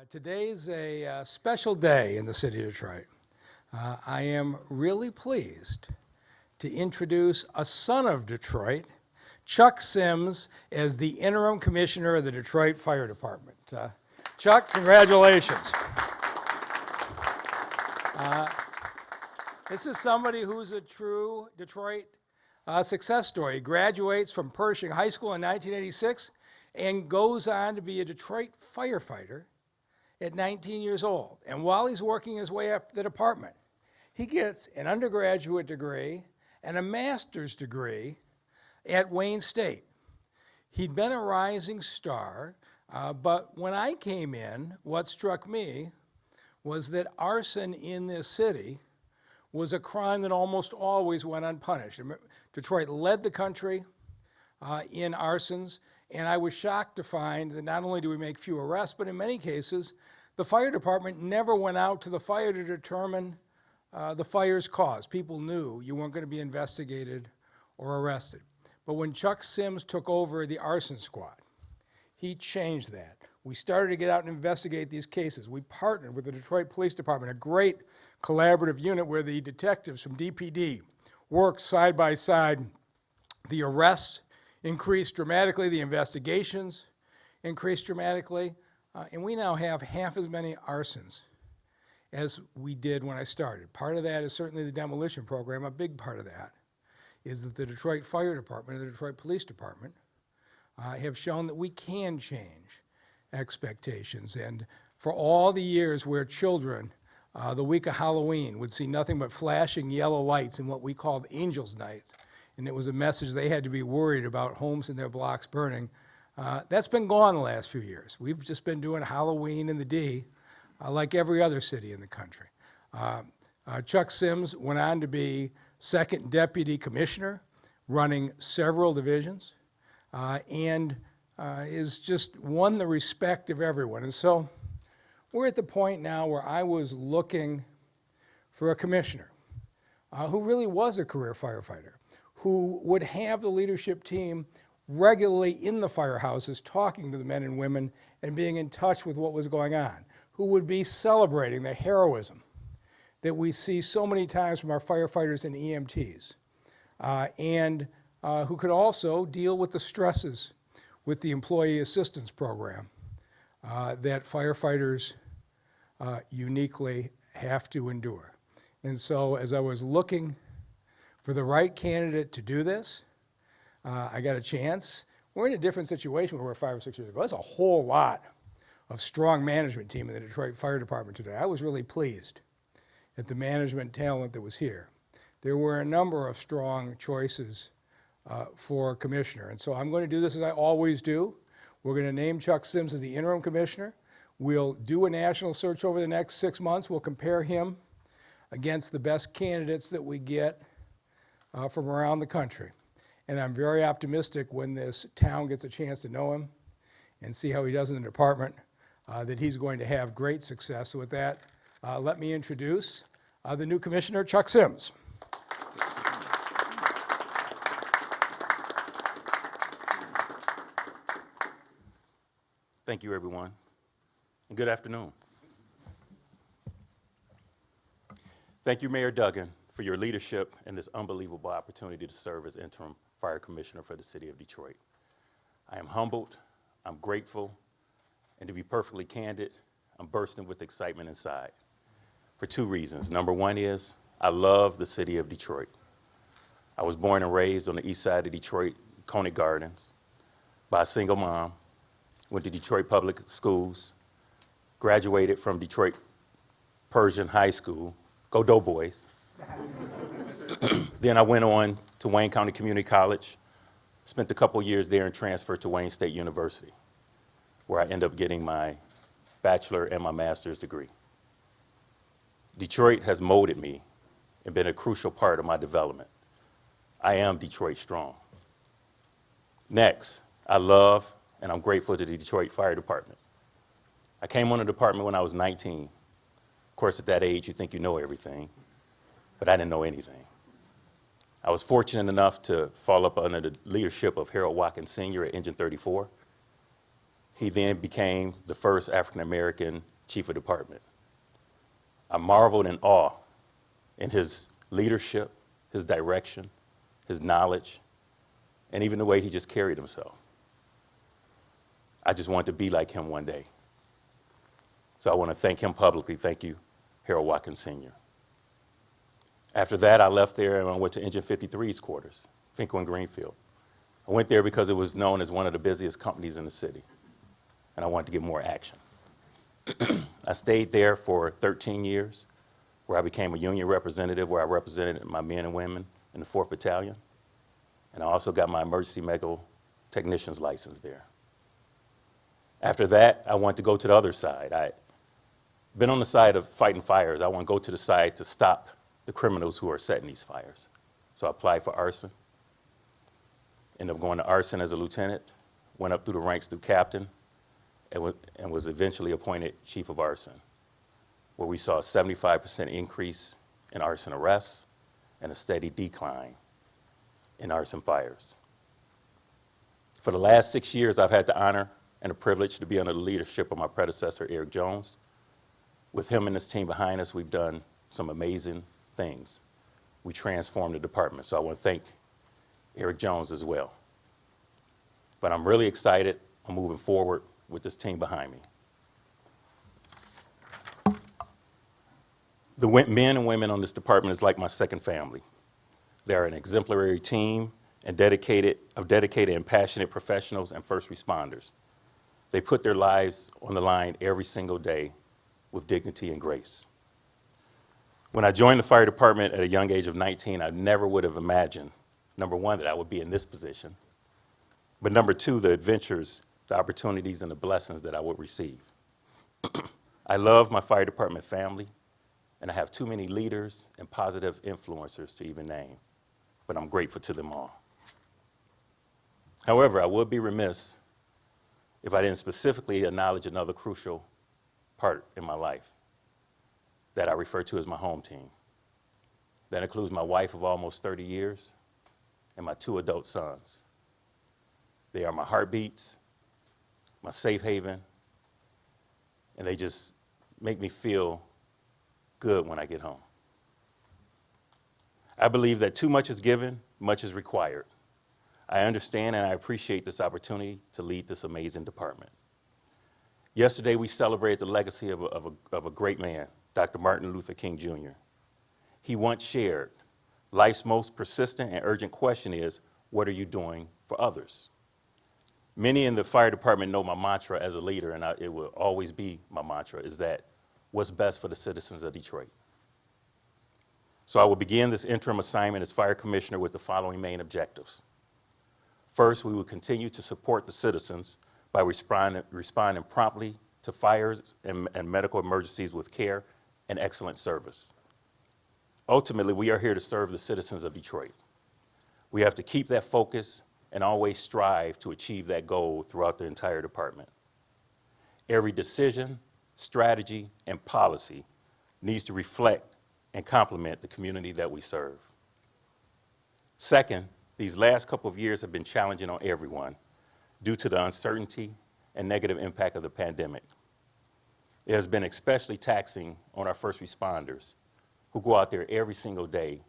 Today's a special day in the city of Detroit. I am really pleased to introduce a son of Detroit, Chuck Sims, as the Interim Commissioner of the Detroit Fire Department. Chuck, congratulations. This is somebody who's a true Detroit success story. He graduates from Pershing High School in 1986 and goes on to be a Detroit firefighter at 19 years old. And while he's working his way up the department, he gets an undergraduate degree and a master's degree at Wayne State. He'd been a rising star, but when I came in, what struck me was that arson in this city was a crime that almost always went unpunished. Detroit led the country in arsons, and I was shocked to find that not only do we make few arrests, but in many cases, the fire department never went out to the fire to determine the fire's cause. People knew you weren't going to be investigated or arrested. But when Chuck Sims took over the arson squad, he changed that. We started to get out and investigate these cases. We partnered with the Detroit Police Department, a great collaborative unit where the detectives from DPD worked side by side. The arrests increased dramatically, the investigations increased dramatically, and we now have half as many arsons as we did when I started. Part of that is certainly the demolition program. A big part of that is that the Detroit Fire Department and the Detroit Police Department have shown that we can change expectations. And for all the years where children, the week of Halloween, would see nothing but flashing yellow lights in what we called Angels' Nights, and it was a message they had to be worried about homes in their blocks burning, that's been gone the last few years. We've just been doing Halloween in the D like every other city in the country. Chuck Sims went on to be second deputy commissioner, running several divisions, and is just won the respect of everyone. And so we're at the point now where I was looking for a commissioner who really was a career firefighter, who would have the leadership team regularly in the firehouses talking to the men and women and being in touch with what was going on, who would be celebrating the heroism that we see so many times from our firefighters and EMTs, and who could also deal with the stresses with the employee assistance program that firefighters uniquely have to endure. And so as I was looking for the right candidate to do this, I got a chance. We're in a different situation where we were 5 or 6 years ago. There's a whole lot of strong management team in the Detroit Fire Department today. I was really pleased at the management talent that was here. There were a number of strong choices for commissioner. And so I'm going to do this as I always do. We're going to name Chuck Sims as the interim commissioner. We'll do a national search over the next 6 months. We'll compare him against the best candidates that we get from around the country. And I'm very optimistic when this town gets a chance to know him and see how he does in the department, that he's going to have great success. So with that, let me introduce the new commissioner, Chuck Sims. Thank you, everyone, and good afternoon. Thank you, Mayor Duggan, for your leadership and this unbelievable opportunity to serve as interim fire commissioner for the city of Detroit. I am humbled, I'm grateful, and to be perfectly candid, I'm bursting with excitement inside for 2 reasons. Number one is I love the city of Detroit. I was born and raised on the east side of Detroit, Coney Gardens, by a single mom, went to Detroit Public Schools, graduated from Detroit Pershing High School, go Doughboys. Then I went on to Wayne County Community College, spent a couple years there and transferred to Wayne State University, where I ended up getting my bachelor and my master's degree. Detroit has molded me and been a crucial part of my development. I am Detroit strong. Next, I love and I'm grateful to the Detroit Fire Department. I came on the department when I was 19. Of course, at that age, you think you know everything, but I didn't know anything. I was fortunate enough to fall up under the leadership of Harold Watkins Sr. at Engine 34. He then became the first African-American chief of department. I marveled in awe in his leadership, his direction, his knowledge, and even the way he just carried himself. I just wanted to be like him one day. So I want to thank him publicly. Thank you, Harold Watkins Sr. After that, I left there and I went to Engine 53's quarters, Finkel and Greenfield. I went there because it was known as one of the busiest companies in the city, and I wanted to get more action. I stayed there for 13 years, where I became a union representative, where I represented my men and women in the 4th Battalion, and I also got my emergency medical technician's license there. After that, I wanted to go to the other side. I'd been on the side of fighting fires. I want to go to the side to stop the criminals who are setting these fires. So I applied for arson. Ended up going to arson as a lieutenant, went up through the ranks through captain, and was eventually appointed chief of arson, where we saw a 75% increase in arson arrests and a steady decline in arson fires. For the last 6 years, I've had the honor and the privilege to be under the leadership of my predecessor, Eric Jones. With him and his team behind us, we've done some amazing things. We transformed the department, so I want to thank Eric Jones as well. But I'm really excited. I'm moving forward with this team behind me. The men and women on this department is like my second family. They are an exemplary team and dedicated and passionate professionals and first responders. They put their lives on the line every single day with dignity and grace. When I joined the fire department at a young age of 19, I never would have imagined, number one, that I would be in this position, but number two, the adventures, the opportunities, and the blessings that I would receive. I love my fire department family, and I have too many leaders and positive influencers to even name, but I'm grateful to them all. However, I would be remiss if I didn't specifically acknowledge another crucial part in my life that I refer to as my home team. That includes my wife of almost 30 years and my 2 adult sons. They are my heartbeats, my safe haven, and they just make me feel good when I get home. I believe that too much is given, much is required. I understand and I appreciate this opportunity to lead this amazing department. Yesterday, we celebrated the legacy of a great man, Dr. Martin Luther King Jr. He once shared, life's most persistent and urgent question is, what are you doing for others? Many in the fire department know my mantra as a leader, and it will always be my mantra, is that what's best for the citizens of Detroit. So I will begin this interim assignment as fire commissioner with the following main objectives. First, we will continue to support the citizens by responding promptly to fires and medical emergencies with care and excellent service. Ultimately, we are here to serve the citizens of Detroit. We have to keep that focus and always strive to achieve that goal throughout the entire department. Every decision, strategy, and policy needs to reflect and complement the community that we serve. Second, these last couple of years have been challenging on everyone due to the uncertainty and negative impact of the pandemic. It has been especially taxing on our first responders who go out there every single day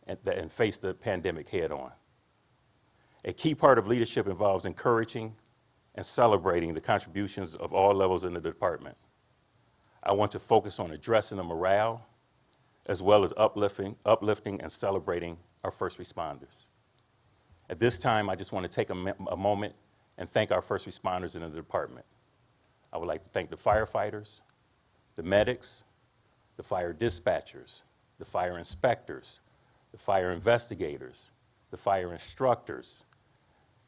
and face the pandemic head on. A key part of leadership involves encouraging and celebrating the contributions of all levels in the department. I want to focus on addressing the morale as well as uplifting and celebrating our first responders. At this time, I just want to take a moment and thank our first responders in the department. I would like to thank the firefighters, the medics, the fire dispatchers, the fire inspectors, the fire investigators, the fire instructors,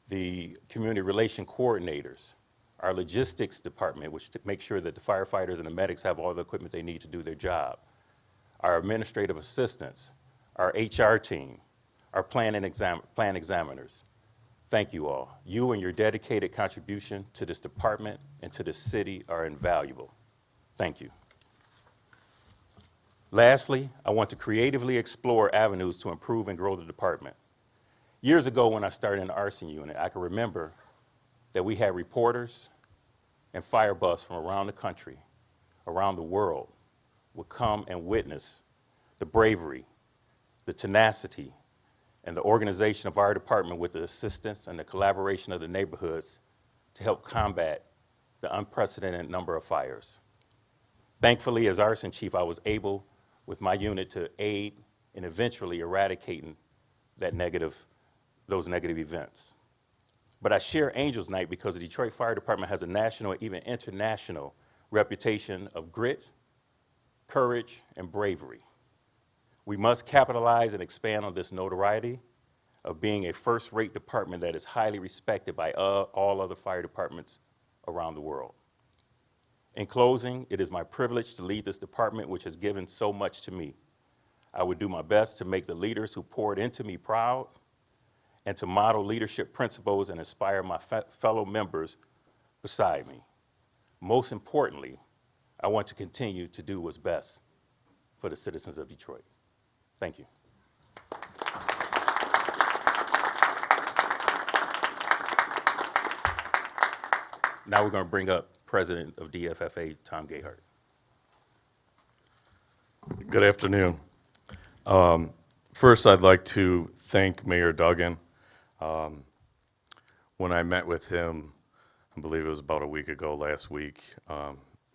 the community relation coordinators, our logistics department, which makes sure that the firefighters and the medics have all the equipment they need to do their job, our administrative assistants, our HR team, our plan examiners. Thank you all. You and your dedicated contribution to this department and to this city are invaluable. Thank you. Lastly, I want to creatively explore avenues to improve and grow the department. Years ago when I started in the arson unit, I can remember that we had reporters and fire buffs from around the country, around the world, would come and witness the bravery, the tenacity, and the organization of our department with the assistance and the collaboration of the neighborhoods to help combat the unprecedented number of fires. Thankfully, as arson chief, I was able, with my unit, to aid in eventually eradicating those negative events. But I share Angels Night because the Detroit Fire Department has a national, even international, reputation of grit, courage, and bravery. We must capitalize and expand on this notoriety of being a first-rate department that is highly respected by all other fire departments around the world. In closing, it is my privilege to lead this department, which has given so much to me. I would do my best to make the leaders who poured into me proud and to model leadership principles and inspire my fellow members beside me. Most importantly, I want to continue to do what's best for the citizens of Detroit. Thank you. Now we're going to bring up President of DFFA, Tom Gayhart. Good afternoon. First, I'd like to thank Mayor Duggan. When I met with him, I believe it was about a week ago, last week,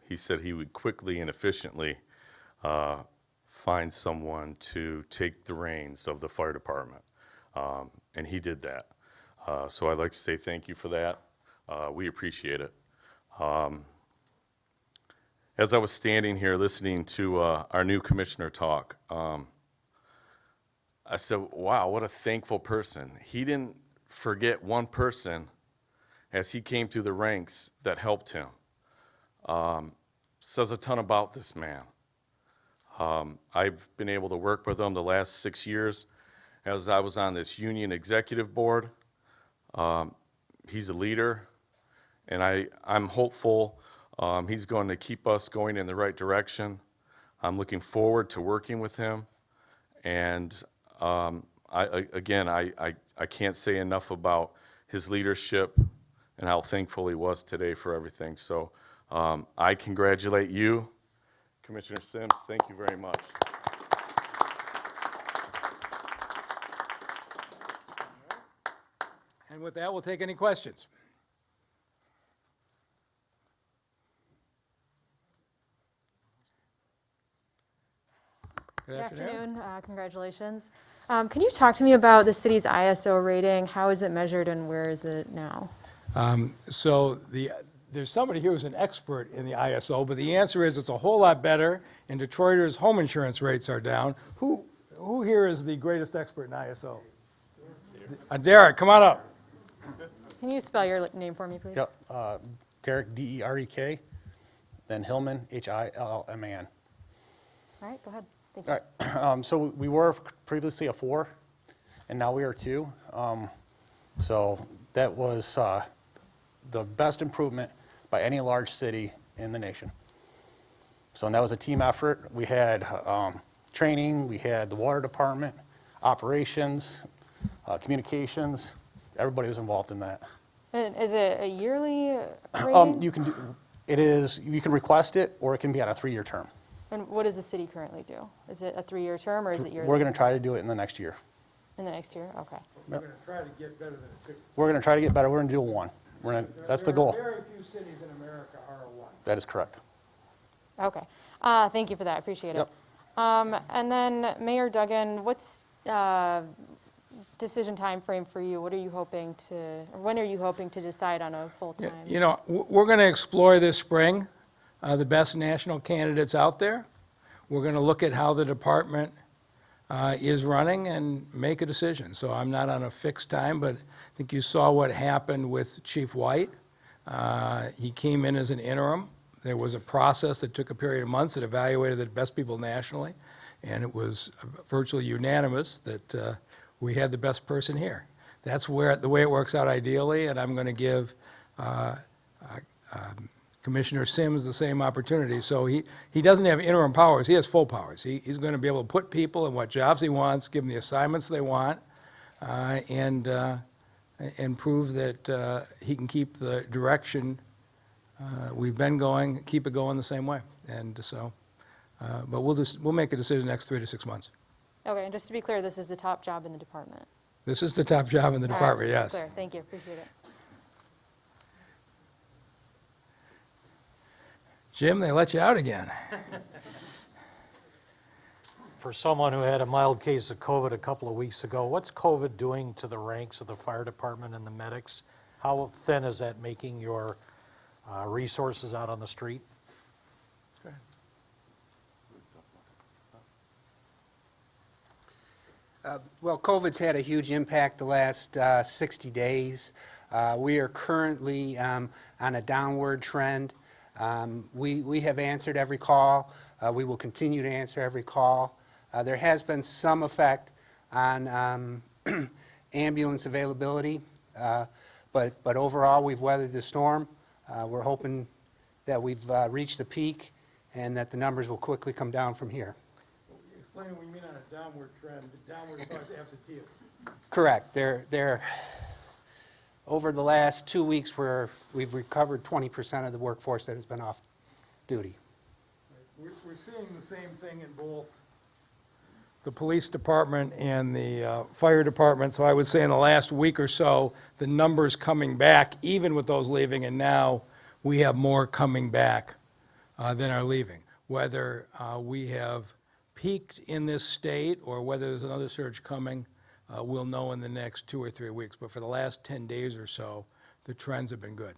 he said he would quickly and efficiently find someone to take the reins of the fire department, and he did that. So I'd like to say thank you for that. We appreciate it. As I was standing here listening to our new commissioner talk, I said, wow, what a thankful person. He didn't forget one person as he came through the ranks that helped him. Says a ton about this man. I've been able to work with him the last 6 years as I was on this union executive board. He's a leader, and I'm hopeful he's going to keep us going in the right direction. I'm looking forward to working with him, and I can't say enough about his leadership and how thankful he was today for everything. So I congratulate you, Commissioner Sims. Thank you very much. And with that, we'll take any questions. Good afternoon. Congratulations. Can you talk to me about the city's ISO rating? How is it measured and where is it now? There's somebody here who's an expert in the ISO, but the answer is it's a whole lot better, and Detroiters' home insurance rates are down. Who here is the greatest expert in ISO? Derek, come on up. Can you spell your name for me, please? Yep, Derek, D-E-R-E-K, then Hillman, H-I-L-L-M-A-N. All right, go ahead. Thank you. All right, so we were previously a 4, and now we are 2. So that was the best improvement by any large city in the nation. So and that was a team effort. We had training, we had the water department, operations, communications. Everybody was involved in that. And is it a yearly rating? You can request it, or it can be on a 3-year term. And what does the city currently do? Is it a 3-year term or is it yearly? We're going to try to do it in the next year. In the next year? Okay. We're going to try to get better than a 2. We're going to try to get better. We're going to do a 1. That's the goal. Very few cities in America are a 1. That is correct. Okay. Thank you for that. I appreciate it. Yep. And then Mayor Duggan, what's decision time frame for you? What are you hoping to, or when are you hoping to decide on a full-time? You know, we're going to explore this spring the best national candidates out there. We're going to look at how the department is running and make a decision. So I'm not on a fixed time, but I think you saw what happened with Chief White. He came in as an interim. There was a process that took a period of months that evaluated the best people nationally, and it was virtually unanimous that we had the best person here. That's the way it works out ideally, and I'm going to give Commissioner Sims the same opportunity. So he doesn't have interim powers, he has full powers. He's going to be able to put people in what jobs he wants, give them the assignments they want, and prove that he can keep the direction we've been going, keep it going the same way. And so, but we'll make a decision next 3 to 6 months. Okay, and just to be clear, this is the top job in the department. This is the top job in the All right, department, just to be yes. clear. Thank you, appreciate it. Jim, they let you out again. For someone who had a mild case of COVID a couple of weeks ago, what's COVID doing to the ranks of the fire department and the medics? How thin is that making your resources out on the street? Well, COVID's had a huge impact the last 60 days. We are currently on a downward trend. We have answered every call. We will continue to answer every call. There has been some effect on ambulance availability, but overall, we've weathered the storm. We're hoping that we've reached the peak and that the numbers will quickly come down from here. Explain what you mean on a downward trend, downward as far as absenteeism. Correct. They're over the last 2 weeks, we've recovered 20% of the workforce that has been off duty. We're seeing the same thing in both the police department and the fire department. So I would say in the last week or so, the numbers coming back, even with those leaving, and now we have more coming back than are leaving. Whether we have peaked in this state or whether there's another surge coming, we'll know in the next 2 or 3 weeks. But for the last 10 days or so, the trends have been good.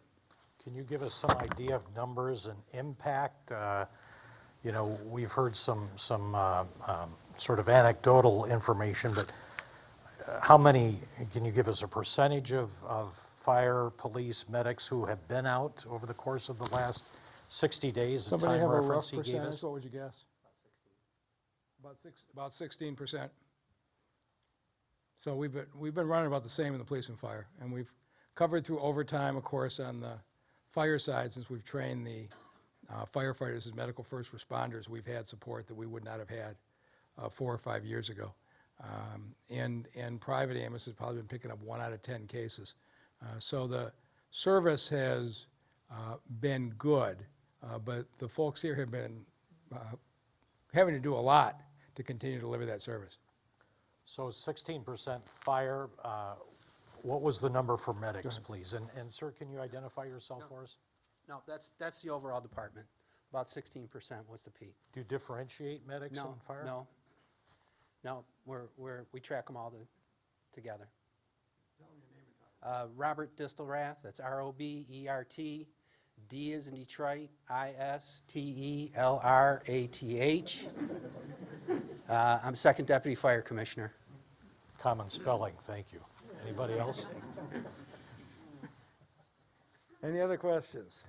Can you give us some idea of numbers and impact? You know, we've heard some sort of anecdotal information, but how many, can you give us a percentage of fire, police, medics who have been out over the course of the last 60 days, the Somebody time have a rough reference he gave percentage? us? What would you guess? About 16%. So we've been running about the same in the police and fire, and we've covered through overtime, of course, on the fire side, since we've trained the firefighters as medical first responders. We've had support that we would not have had 4 or 5 years ago. And private ambulance has probably been picking up 1 out of 10 cases. So the service has been good, but the folks here have been having to do a lot to continue to deliver that service. So 16% fire, what was the number for medics, please? And sir, can you identify yourself for us? No, that's the overall department. About 16% was the peak. Do you differentiate medics No, and fire? no, we track them all together. Robert Distelrath, that's R-O-B-E-R-T, D is in Detroit, I-S-T-E-L-R-A-T-H. I'm Second Deputy Fire Commissioner. Common spelling, thank you. Anybody else? Any other questions?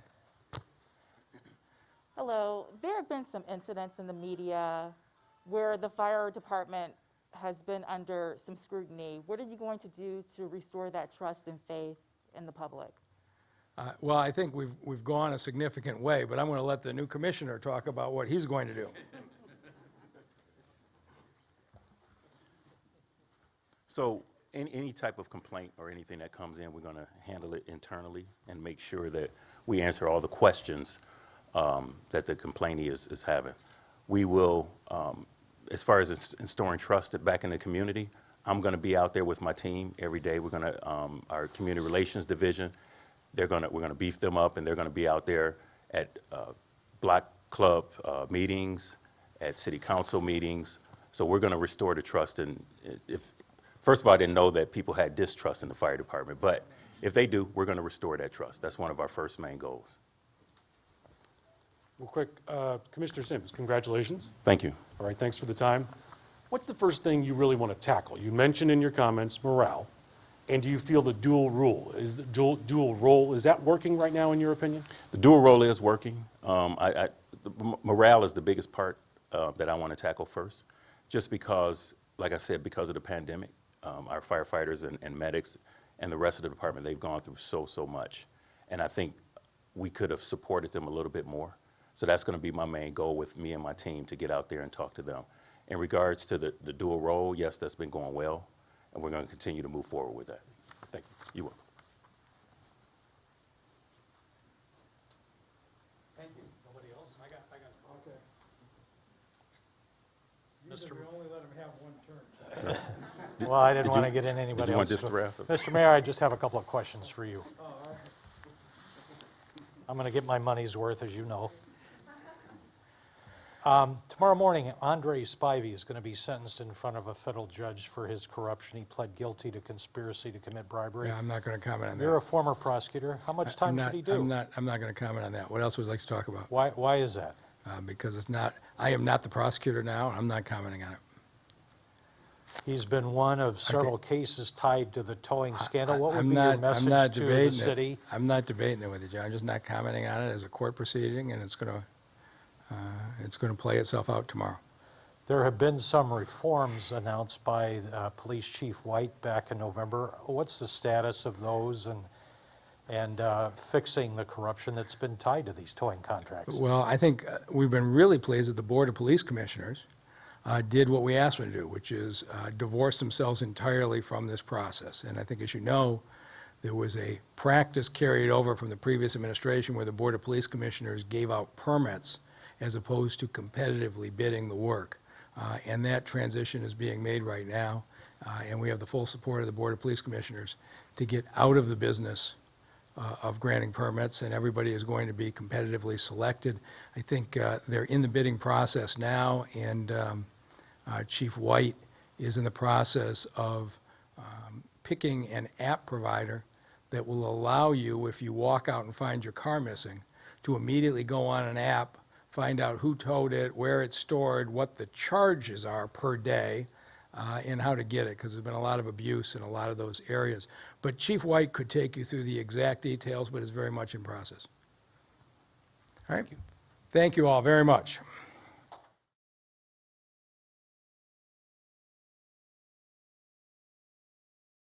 Hello. There have been some incidents in the media where the fire department has been under some scrutiny. What are you going to do to restore that trust and faith in the public? Well, I think we've gone a significant way, but I'm going to let the new commissioner talk about what he's going to do. So any type of complaint or anything that comes in, we're going to handle it internally and make sure that we answer all the questions that the complainee is having. We will, as far as installing trust back in the community, I'm going to be out there with my team every day. We're going to, our community relations division, we're going to beef them up, and they're going to be out there at block club meetings, at city council meetings. So we're going to restore the trust. And first of all, I didn't know that people had distrust in the fire department, but if they do, we're going to restore that trust. That's one of our first main goals. Real quick, Commissioner Sims, congratulations. Thank you. All right, thanks for the time. What's the first thing you really want to tackle? You mentioned in your comments morale, and do you feel the dual role? Is the dual role, is that working right now in your opinion? The dual role is working. Morale is the biggest part that I want to tackle first, just because, like I said, because of the pandemic, our firefighters and medics and the rest of the department, they've gone through so much. And I think we could have supported them a little bit more. So that's going to be my main goal with me and my team, to get out there and talk to them. In regards to the dual role, yes, that's been going well, and we're going to continue to move forward with that. Thank you. You're welcome. only let him have one turn. Well, I didn't want to get in anybody you want else. this to wrap up? Mr. Mayor, I just have a couple of questions for you. I'm going to get my money's worth, as you know. Tomorrow morning, Andre Spivey is going to be sentenced in front of a federal judge for his corruption. He pled guilty to conspiracy to commit bribery. Yeah, I'm not going to comment on that. You're a former prosecutor. How much time should he do? I'm not going to comment on that. What else would you like to talk about? Why is that? Because I am not the prosecutor now, and I'm not commenting on it. He's been one of several cases tied to the towing scandal. What would I'm be your not message to the debating city? it. I'm not debating it with you, John. I'm just not commenting on it as a court proceeding, and it's going to play itself out tomorrow. There have been some reforms announced by Police Chief White back in November. What's the status of those and fixing the corruption that's been tied to these towing contracts? Well, I think we've been really pleased that the Board of Police Commissioners did what we asked them to do, which is divorce themselves entirely from this process. And I think, as you know, there was a practice carried over from the previous administration where the Board of Police Commissioners gave out permits as opposed to competitively bidding the work. And that transition is being made right now, and we have the full support of the Board of Police Commissioners to get out of the business of granting permits, and everybody is going to be competitively selected. I think they're in the bidding process now, and Chief White is in the process of picking an app provider that will allow you, if you walk out and find your car missing, to immediately go on an app, find out who towed it, where it's stored, what the charges are per day, and how to get it, because there's been a lot of abuse in a lot of those areas. But Chief White could take you through the exact details, but it's very much in process. All right? Thank you all very much.